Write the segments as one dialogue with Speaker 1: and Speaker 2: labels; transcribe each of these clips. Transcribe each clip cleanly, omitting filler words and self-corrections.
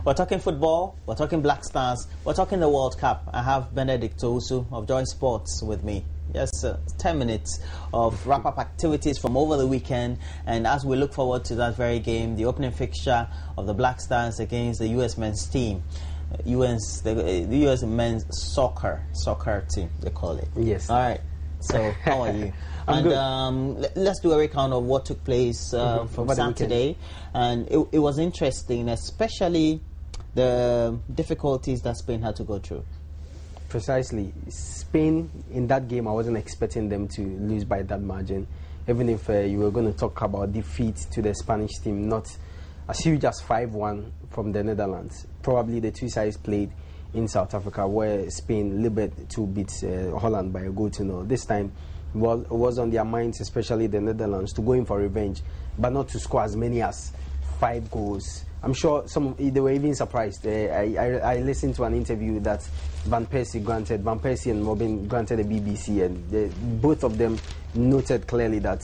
Speaker 1: We're talking football, we're talking Black Stars, we're talking the World Cup. I have Benedict Owusu of Joy Sports with me. Yes, 10 minutes of wrap-up activities from over the weekend, and as we look forward to that very game, the opening fixture of the Black Stars against the U.S. men's team. The U.S. men's soccer team, they call it.
Speaker 2: Yes.
Speaker 1: All right. So, how are you? And let's do a recount of what took place from Saturday. And it was interesting, especially the difficulties that Spain had to go through.
Speaker 2: Precisely. Spain, in that game, I wasn't expecting them to lose by that margin. Even if you were going to talk about defeat to the Spanish team, not as huge as 5-1 from the Netherlands. Probably the two sides played in South Africa, where Spain liberated to beat Holland by a goal to 0. This time, well, it was on their minds, especially the Netherlands, to go in for revenge, but not to score as many as 5 goals. I'm sure they were even surprised. I listened to an interview that Van Persie and Robin granted the BBC, and both of them noted clearly that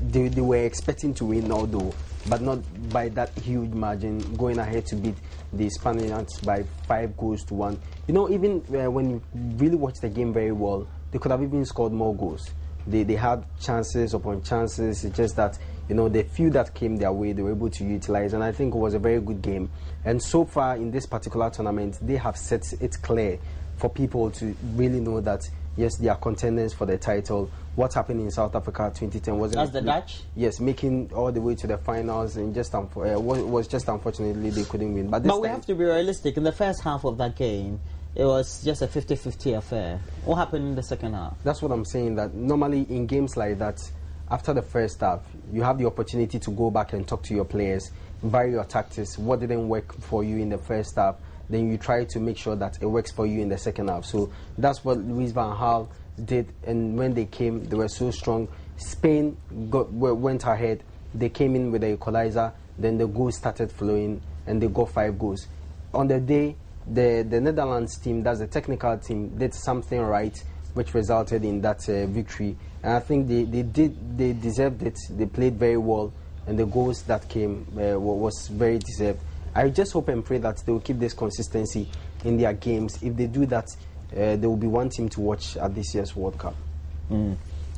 Speaker 2: they were expecting to win, although, but not by that huge margin, going ahead to beat the Spaniards by 5 goals to 1. You know, even when you really watch the game very well, they could have even scored more goals. They had chances upon chances. It's just that, you know, the few that came their way, they were able to utilize, and I think it was a very good game. And so far in this particular tournament, they have set it clear for people to really know that, yes, they are contenders for the title. What happened in South Africa 2010 wasn't...
Speaker 1: That's the Dutch?
Speaker 2: Yes, making all the way to the finals, and was just unfortunately they couldn't win. But
Speaker 1: we have to be realistic. In the first half of that game, it was just a 50-50 affair. What happened in the second half?
Speaker 2: That's what I'm saying, that normally in games like that, after the first half, you have the opportunity to go back and talk to your players, vary your tactics, what didn't work for you in the first half, then you try to make sure that it works for you in the second half. So that's what Louis van Gaal did, and when they came, they were so strong. Spain went ahead, they came in with the equalizer, then the goals started flowing, and they got 5 goals. On the day, the Netherlands team, that's the technical team, did something right, which resulted in that victory. And I think they deserved it. They played very well, and the goals that came was very deserved. I just hope and pray that they will keep this consistency in their games. If they do that, there will be one team to watch at this year's World Cup.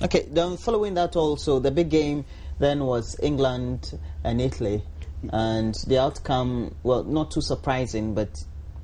Speaker 1: Okay, then following that also, the big game then was England and Italy. And the outcome, well, not too surprising, but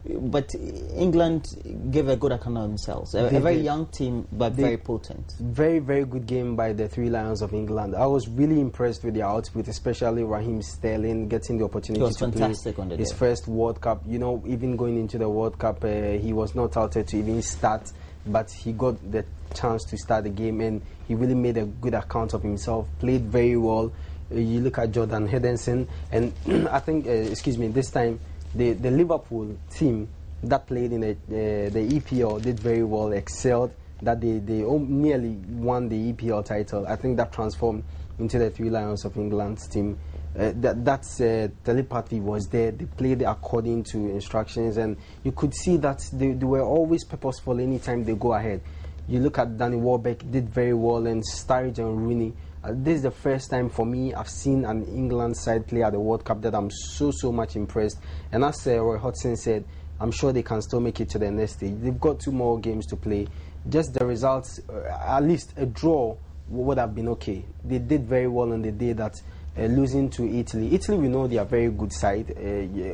Speaker 1: England gave a good account of themselves. A very young team, but very potent.
Speaker 2: Very, very good game by the Three Lions of England. I was really impressed with their output, especially Raheem Sterling getting the opportunity to play his first World Cup. You know, even going into the World Cup, he was not touted to even start, but he got the chance to start the game, and he really made a good account of himself, played very well. You look at Jordan Henderson, and I think, this time, the Liverpool team that played in the EPL did very well, excelled, that they nearly won the EPL title. I think that transformed into the Three Lions of England's team. That telepathy was there. They played according to instructions, and you could see that they were always purposeful anytime they go ahead. You look at Danny Welbeck, did very well, and Sturridge and Rooney. This is the first time for me I've seen an England side play at the World Cup that I'm so much impressed. And as Roy Hodgson said, I'm sure they can still make it to the next stage. They've got 2 more games to play. Just the results, at least a draw would have been okay. They did very well on the day that losing to Italy. Italy, we know they are a very good side.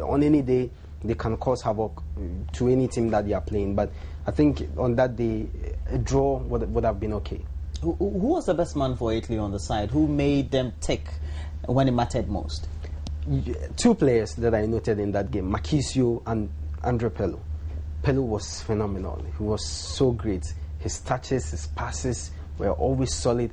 Speaker 2: On any day, they can cause havoc to any team that they are playing. But I think on that day, a draw would have been okay.
Speaker 1: Who was the best man for Italy on the side? Who made them tick when it mattered most?
Speaker 2: 2 players that I noted in that game, Marchisio and Andre Pirlo. Pirlo was phenomenal. He was so great. His touches, his passes were always solid.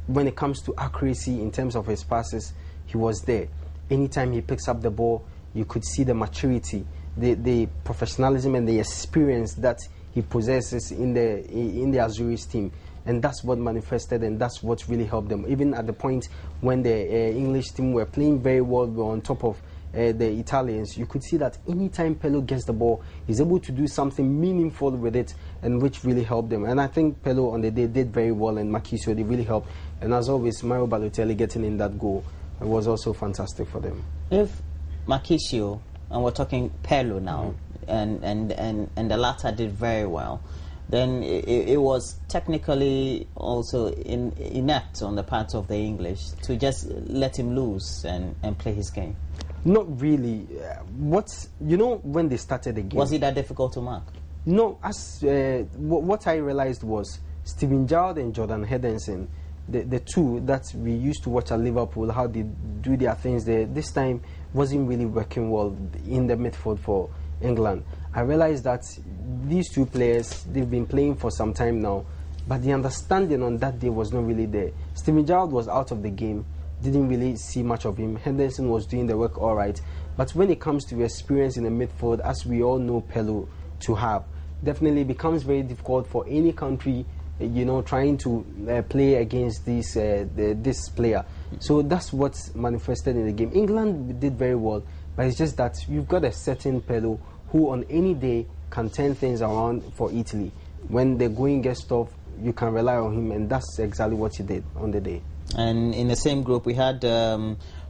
Speaker 2: When it comes to accuracy in terms of his passes, he was there. Anytime he picks up the ball, you could see the maturity, the professionalism and the experience that he possesses in the Azuris team. And that's what manifested, and that's what really helped them. Even at the point when the English team were playing very well, were on top of the Italians, you could see that anytime Pirlo gets the ball, he's able to do something meaningful with it, and which really helped them. And I think Pirlo on the day did very well, and Marchisio, they really helped. And as always, Mario Balotelli getting in that goal was also fantastic for them.
Speaker 1: If Marchisio and we're talking Pello now, and the latter did very well, then it was technically also inept on the part of the English to just let him loose and play his game.
Speaker 2: Not really. When they started the game,
Speaker 1: was it that difficult to mark?
Speaker 2: No, what I realized was Steven Gerrard and Jordan Henderson, the two that we used to watch at Liverpool, how they do their things there, this time wasn't really working well in the midfield for England. I realized that these two players, they've been playing for some time now, but the understanding on that day was not really there. Steven Gerrard was out of the game, didn't really see much of him. Henderson was doing the work all right, but when it comes to experience in the midfield, as we all know Pello to have, definitely becomes very difficult for any country, trying to play against this player. So that's what's manifested in the game. England did very well, but it's just that you've got a certain Pello who on any day can turn things around for Italy. When the going gets tough, you can rely on him, and that's exactly what he did on the day.
Speaker 1: And in the same group, we had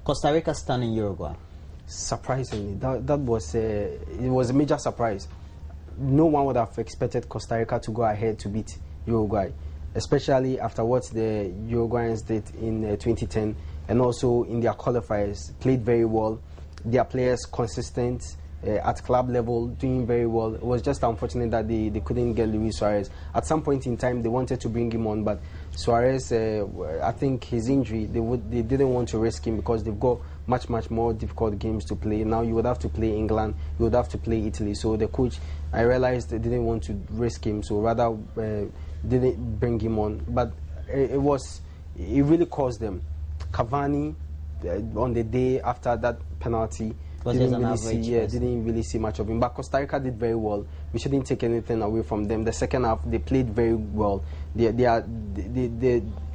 Speaker 1: Costa Rica stunning Uruguay.
Speaker 2: Surprisingly, that was it was a major surprise. No one would have expected Costa Rica to go ahead to beat Uruguay, especially after what the Uruguayans did in 2010, and also in their qualifiers, played very well. Their players consistent at club level, doing very well. It was just unfortunate that they couldn't get Luis Suarez. At some point in time, they wanted to bring him on, but Suarez, I think his injury, they didn't want to risk him because they've got much more difficult games to play. Now you would have to play England, you would have to play Italy. So the coach, I realized they didn't want to risk him, so rather didn't bring him on. But it really caused them. Cavani, on the day after that penalty, didn't really see much of him. But Costa Rica did very well. We shouldn't take anything away from them. The second half, they played very well.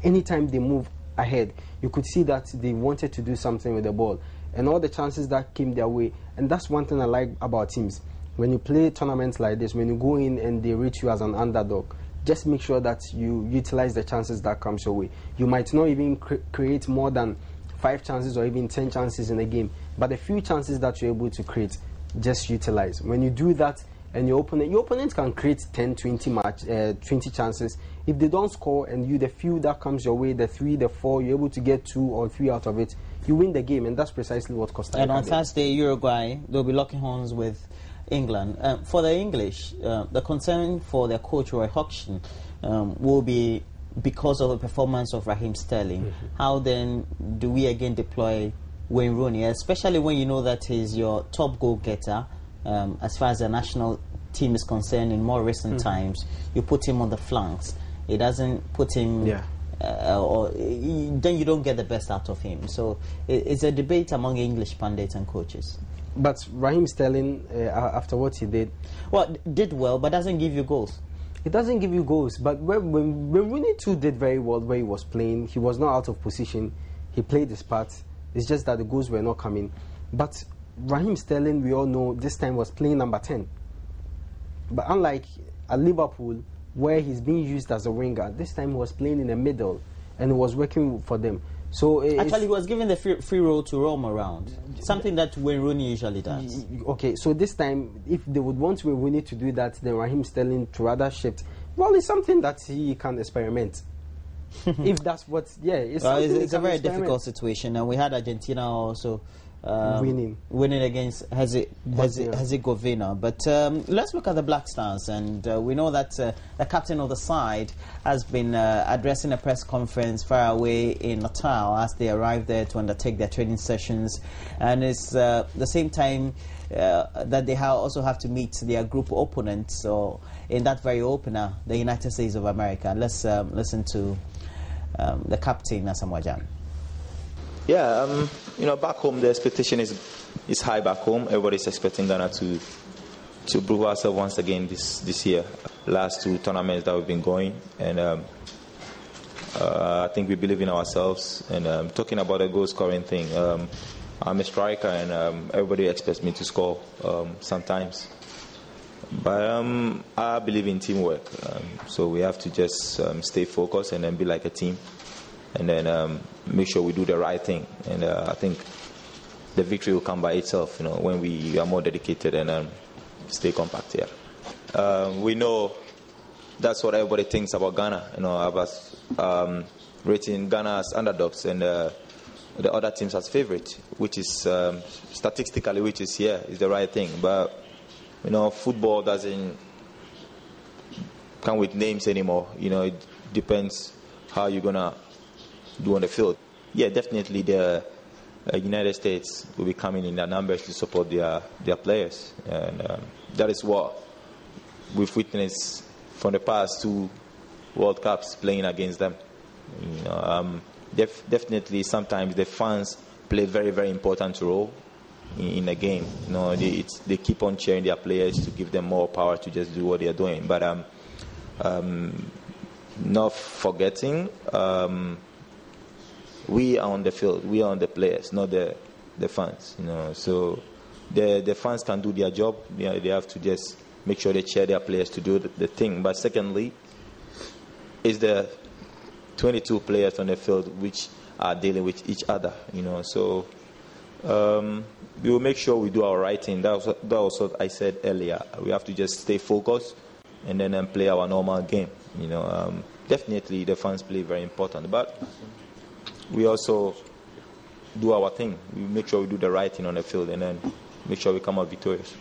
Speaker 2: Anytime they move ahead, you could see that they wanted to do something with the ball. And all the chances that came their way. And that's one thing I like about teams. When you play tournaments like this, when you go in and they rate you as an underdog, just make sure that you utilize the chances that comes your way. You might not even create more than 5 chances or even 10 chances in a game, but the few chances that you're able to create, just utilize. When you do that, and your opponent can create 10, 20 chances. If they don't score, and the few that comes your way, the 3, the 4, you're able to get 2 or 3 out of it, you win the game, and that's precisely what Costa Rica
Speaker 1: did. And on
Speaker 2: did.
Speaker 1: Thursday, Uruguay, they'll be locking horns with England. For the English, the concern for their coach, Roy Hodgson, will be because of the performance of Raheem Sterling. How then do we again deploy Wayne Rooney, especially when you know that he's your top goal getter as far as the national team is concerned in more recent times? You put him on the flanks. It doesn't put him... then you don't get the best out of him. So it's a debate among English pundits and coaches.
Speaker 2: But Raheem Sterling, after what he did...
Speaker 1: Well, did well, but doesn't give you goals.
Speaker 2: It doesn't give you goals, but when Rooney too did very well where he was playing, he was not out of position. He played his part. It's just that the goals were not coming. But Raheem Sterling, we all know, this time was playing number 10. But unlike at Liverpool, where he's being used as a winger, this time he was playing in the middle, and it was working for them. So
Speaker 1: actually, he was given the free role to roam around, something that Wayne Rooney usually does.
Speaker 2: Okay, so this time, if they would want Wayne Rooney to do that, then Raheem Sterling to rather shift. Well, it's something that he can experiment. If that's what, it's
Speaker 1: a very difficult situation, and we had Argentina also winning against Herzegovina. But let's look at the Black Stars, and we know that the captain of the side has been addressing a press conference far away in Natal as they arrive there to undertake their training sessions, and it's the same time that they also have to meet their group opponents. So in that very opener, the United States of America. Let's listen to the captain, Asamoah Gyan.
Speaker 3: Yeah, back home the expectation is high back home. Everybody's expecting Ghana to prove ourselves once again this year. Last 2 tournaments that we've been going, and I think we believe in ourselves. And talking about the goal scoring thing, I'm a striker, and everybody expects me to score sometimes. But I believe in teamwork, so we have to just stay focused and then be like a team, and then make sure we do the right thing. And I think the victory will come by itself, when we are more dedicated and stay compact here. We know that's what everybody thinks about Ghana, about rating Ghana as underdogs and the other teams as favorites, which is statistically, is the right thing. But football doesn't come with names anymore. It depends how you're gonna do on the field. Yeah, definitely the United States will be coming in their numbers to support their players, and that is what we've witnessed from the past 2 World Cups playing against them. Definitely sometimes the fans play a very, very important role in the game. They keep on cheering their players to give them more power to just do what they are doing. But not forgetting, we are on the field, we are on the players, not the fans. So the fans can do their job. They have to just make sure they cheer their players to do the thing. But secondly, is the 22 players on the field which are dealing with each other, So we will make sure we do our right thing. That was what I said earlier. We have to just stay focused and then play our normal game. Definitely the fans play very important, but we also do our thing. We make sure we do the right thing on the field and then make sure we come out victorious.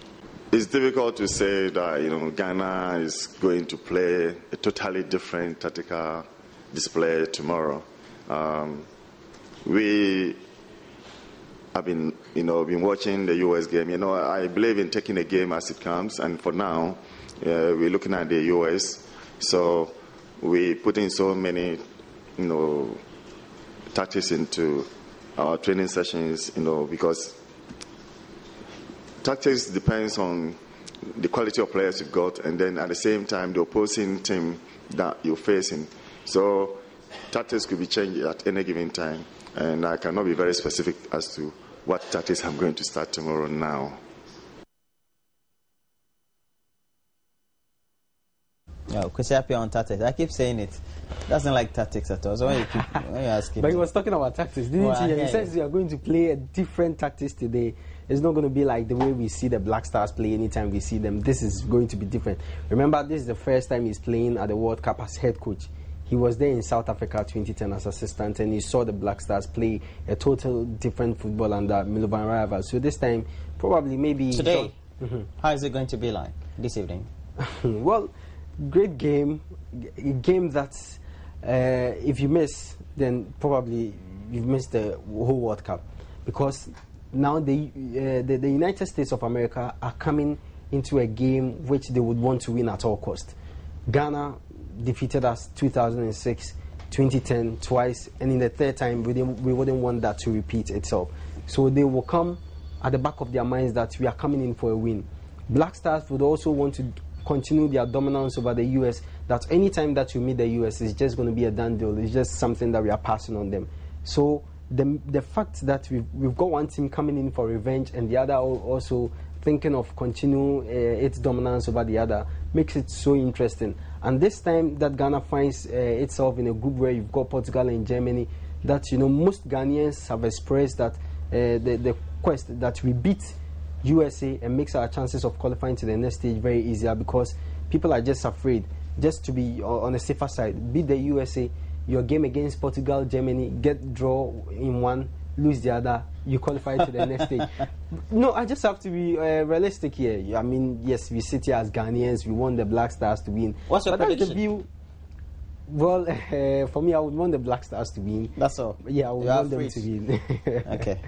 Speaker 4: It's difficult to say that Ghana is going to play a totally different tactical display tomorrow. We have been watching the US game. I believe in taking the game as it comes, and for now, we're looking at the US. So we put in so many, tactics into our training sessions, because tactics depends on the quality of players you've got, and then at the same time, the opposing team that you're facing. So tactics could be changed at any given time, and I cannot be very specific as to what tactics I'm going to start tomorrow now.
Speaker 1: Kwesi on tactics. I keep saying it. Doesn't like tactics at all. So when you ask him.
Speaker 2: But he was talking about tactics, didn't he? He says we are going to play a different tactics today. It's not going to be like the way we see the Black Stars play anytime we see them. This is going to be different. Remember, this is the first time he's playing at the World Cup as head coach. He was there in South Africa 2010 as assistant, and he saw the Black Stars play a total different football under Milovan Rajevac. So this time, probably maybe...
Speaker 1: Today, how is it going to be like this evening?
Speaker 2: Well, great game. A game that if you miss, then probably you've missed the whole World Cup. Because now the United States of America are coming into a game which they would want to win at all cost. Ghana defeated us 2006, 2010 twice, and in the third time we wouldn't want that to repeat itself. So they will come at the back of their minds that we are coming in for a win. Black Stars would also want to continue their dominance over the US, that any time that you meet the US is just going to be a done deal. It's just something that we are passing on them. So the fact that we've got one team coming in for revenge and the other also thinking of continuing its dominance over the other makes it so interesting. And this time that Ghana finds itself in a group where you've got Portugal and Germany, that most Ghanaians have expressed that the quest that we beat USA and makes our chances of qualifying to the next stage very easier, because people are just afraid just to be on the safer side. Beat the USA, your game against Portugal, Germany, get draw in one, lose the other, you qualify to the next stage. No, I just have to be realistic here. I mean, yes, we sit here as Ghanaians, we want the Black Stars to win.
Speaker 1: What's your prediction?
Speaker 2: That's the view. Well, for me, I would want the Black Stars to win.
Speaker 1: That's all.
Speaker 2: Yeah, I would want them to win.
Speaker 1: Okay.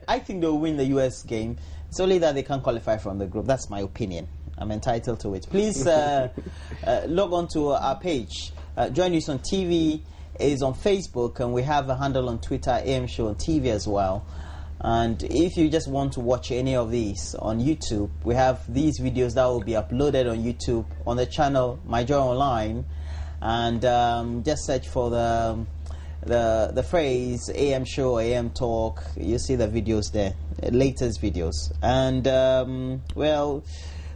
Speaker 1: I think they'll win the US game. It's only that they can't qualify from the group. That's my opinion. I'm entitled to it. Please log on to our page. Join News on TV is on Facebook, and we have a handle on Twitter, AM Show on TV as well. And if you just want to watch any of these on YouTube, we have these videos that will be uploaded on YouTube on the channel My Joy Online, and just search for the phrase AM Show, AM Talk. You see the videos there, latest videos. And well,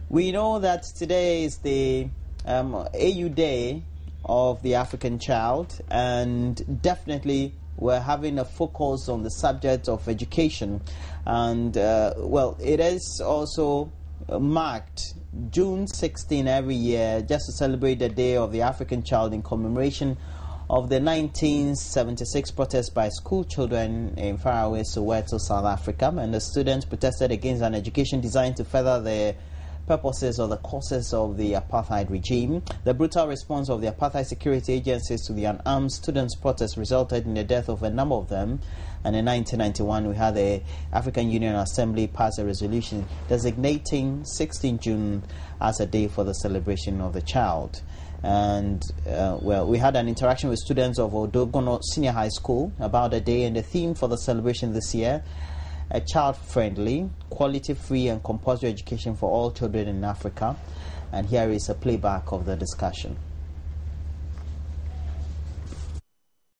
Speaker 1: we know that today is the AU Day of the African child, and definitely we're having a focus on the subject of education, and well, it is also marked June 16 every year just to celebrate the Day of the African Child in commemoration of the 1976 protest by school children in faraway Soweto, South Africa, and the students protested against an education designed to further the purposes or the causes of the apartheid regime. The brutal response of the apartheid security agencies to the unarmed students' protest resulted in the death of a number of them. And in 1991, we had the African Union Assembly pass a resolution designating 16 June as a day for the celebration of the child. And well, we had an interaction with students of Odogono Senior High School about the day, and the theme for the celebration this year: a child-friendly, quality-free and compulsory education for all children in Africa. And here is a playback of the discussion.